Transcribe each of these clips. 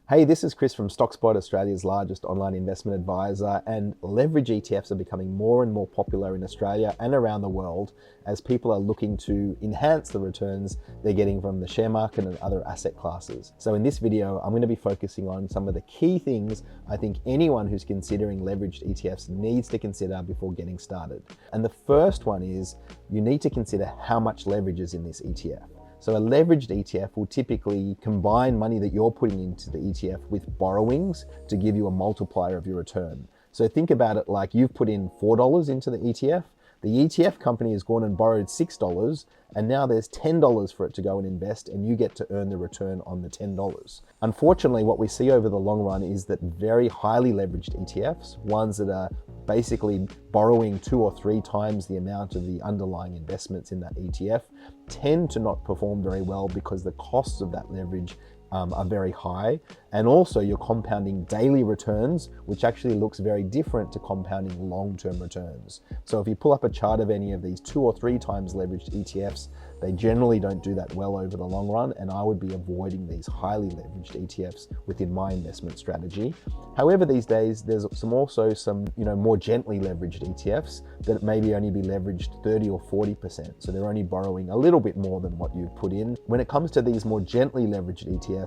Hey, this is Chris from Stockspot, Australia's largest online investment advisor, and leverage ETFs are becoming more and more popular in Australia and around the world as people are looking to enhance the returns they're getting from the share market and other asset classes. So in this video, I'm going to be focusing on some of the key things I think anyone who's considering leveraged ETFs needs to consider before getting started. And the first one is you need to consider how much leverage is in this ETF. So a leveraged ETF will typically combine money that you're putting into the ETF with borrowings to give you a multiplier of your return. So think about it like you've put in $4 into the ETF. The ETF company has gone and borrowed $6, and now there's $10 for it to go and invest, and you get to earn the return on the $10. Unfortunately, what we see over the long run is that very highly leveraged ETFs, ones that are basically borrowing 2 or 3 times the amount of the underlying investments in that ETF, tend to not perform very well because the costs of that leverage are very high, and also you're compounding daily returns, which actually looks very different to compounding long-term returns. So if you pull up a chart of any of these 2 or 3 times leveraged ETFs, they generally don't do that well over the long run, and I would be avoiding these highly leveraged ETFs within my investment strategy. However, these days there's also some more gently leveraged ETFs that maybe only be leveraged 30 or 40%, so they're only borrowing a little bit more than what you've put in. When it comes to these more gently leveraged ETFs,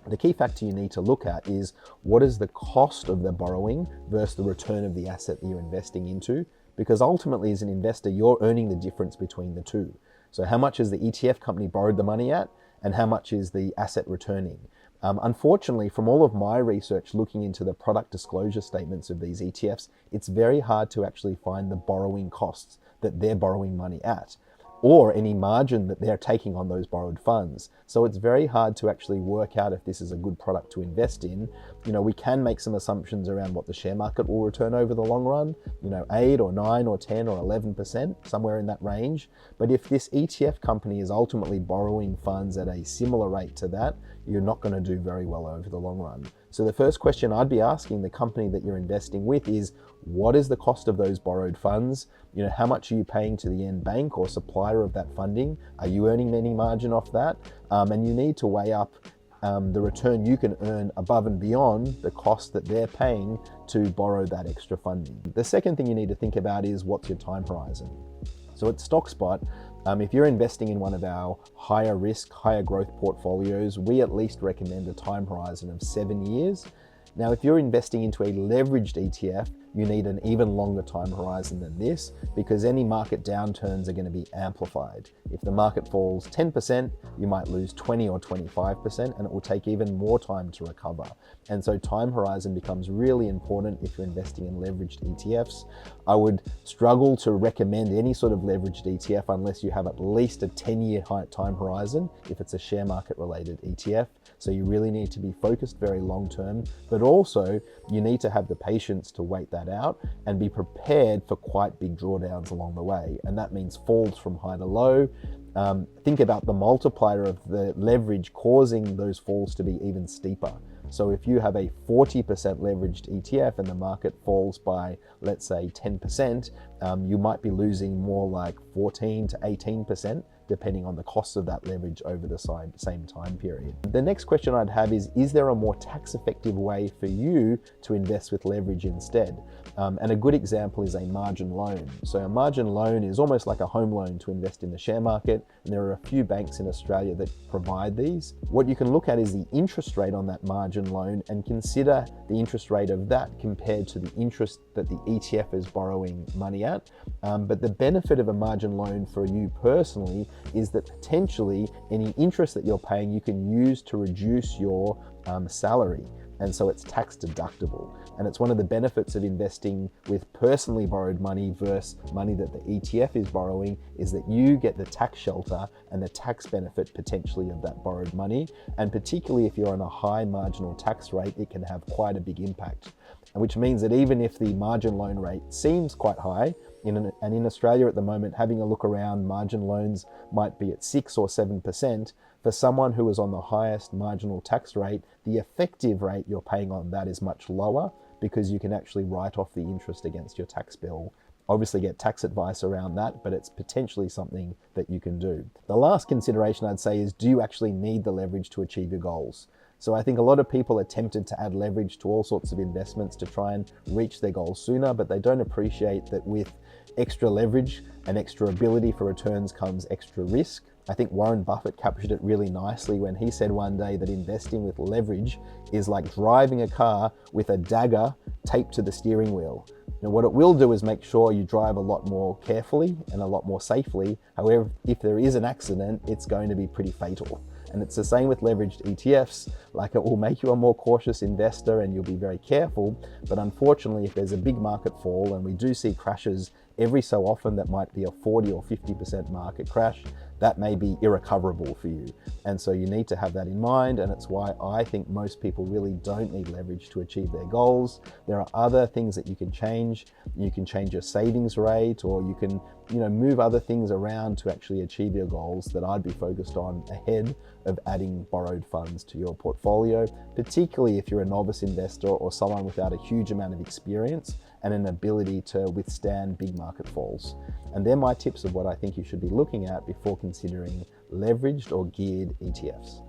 the key factor you need to look at is what is the cost of the borrowing versus the return of the asset that you're investing into, because ultimately as an investor you're earning the difference between the two. So how much has the ETF company borrowed the money at, and how much is the asset returning? Unfortunately, from all of my research looking into the product disclosure statements of these ETFs, it's very hard to actually find the borrowing costs that they're borrowing money at, or any margin that they're taking on those borrowed funds. So it's very hard to actually work out if this is a good product to invest in. We can make some assumptions around what the share market will return over the long run, 8 or 9 or 10 or 11%, somewhere in that range. But if this ETF company is ultimately borrowing funds at a similar rate to that, you're not going to do very well over the long run. So the first question I'd be asking the company that you're investing with is, what is the cost of those borrowed funds? How much are you paying to the end bank or supplier of that funding? Are you earning any margin off that? And you need to weigh up the return you can earn above and beyond the cost that they're paying to borrow that extra funding. The second thing you need to think about is, what's your time horizon? So at Stockspot, if you're investing in one of our higher risk, higher growth portfolios, we at least recommend a time horizon of 7 years. Now, if you're investing into a leveraged ETF, you need an even longer time horizon than this, because any market downturns are going to be amplified. If the market falls 10%, you might lose 20 or 25%, and it will take even more time to recover. And so time horizon becomes really important if you're investing in leveraged ETFs. I would struggle to recommend any sort of leveraged ETF unless you have at least a 10-year time horizon if it's a share market related ETF. So you really need to be focused very long term, but also you need to have the patience to wait that out and be prepared for quite big drawdowns along the way. And that means falls from high to low. Think about the multiplier of the leverage causing those falls to be even steeper. So if you have a 40% leveraged ETF and the market falls by, let's say, 10%, you might be losing more like 14 to 18%, depending on the cost of that leverage over the same time period. The next question I'd have is there a more tax effective way for you to invest with leverage instead? And a good example is a margin loan. So a margin loan is almost like a home loan to invest in the share market, and there are a few banks in Australia that provide these. What you can look at is the interest rate on that margin loan and consider the interest rate of that compared to the interest that the ETF is borrowing money at. But the benefit of a margin loan for you personally is that potentially any interest that you're paying you can use to reduce your salary, and so it's tax deductible. And it's one of the benefits of investing with personally borrowed money versus money that the ETF is borrowing, is that you get the tax shelter and the tax benefit potentially of that borrowed money. And particularly if you're on a high marginal tax rate, it can have quite a big impact. Which means that even if the margin loan rate seems quite high, and in Australia at the moment, having a look around, margin loans might be at 6 or 7%. For someone who is on the highest marginal tax rate, the effective rate you're paying on that is much lower, because you can actually write off the interest against your tax bill. Obviously get tax advice around that, but it's potentially something that you can do. The last consideration I'd say is, do you actually need the leverage to achieve your goals? So I think a lot of people are tempted to add leverage to all sorts of investments to try and reach their goals sooner, but they don't appreciate that with extra leverage and extra ability for returns comes extra risk. I think Warren Buffett captured it really nicely when he said one day that investing with leverage is like driving a car with a dagger taped to the steering wheel. Now, what it will do is make sure you drive a lot more carefully and a lot more safely. However, if there is an accident, it's going to be pretty fatal. And it's the same with leveraged ETFs. Like, it will make you a more cautious investor and you'll be very careful. But unfortunately, if there's a big market fall, and we do see crashes every so often that might be a 40 or 50% market crash, that may be irrecoverable for you. And so you need to have that in mind. And it's why I think most people really don't need leverage to achieve their goals. There are other things that you can change. You can change your savings rate, or you can, move other things around to actually achieve your goals that I'd be focused on ahead of adding borrowed funds to your portfolio, particularly if you're a novice investor or someone without a huge amount of experience and an ability to withstand big market falls. And they're my tips of what I think you should be looking at before considering leveraged or geared ETFs.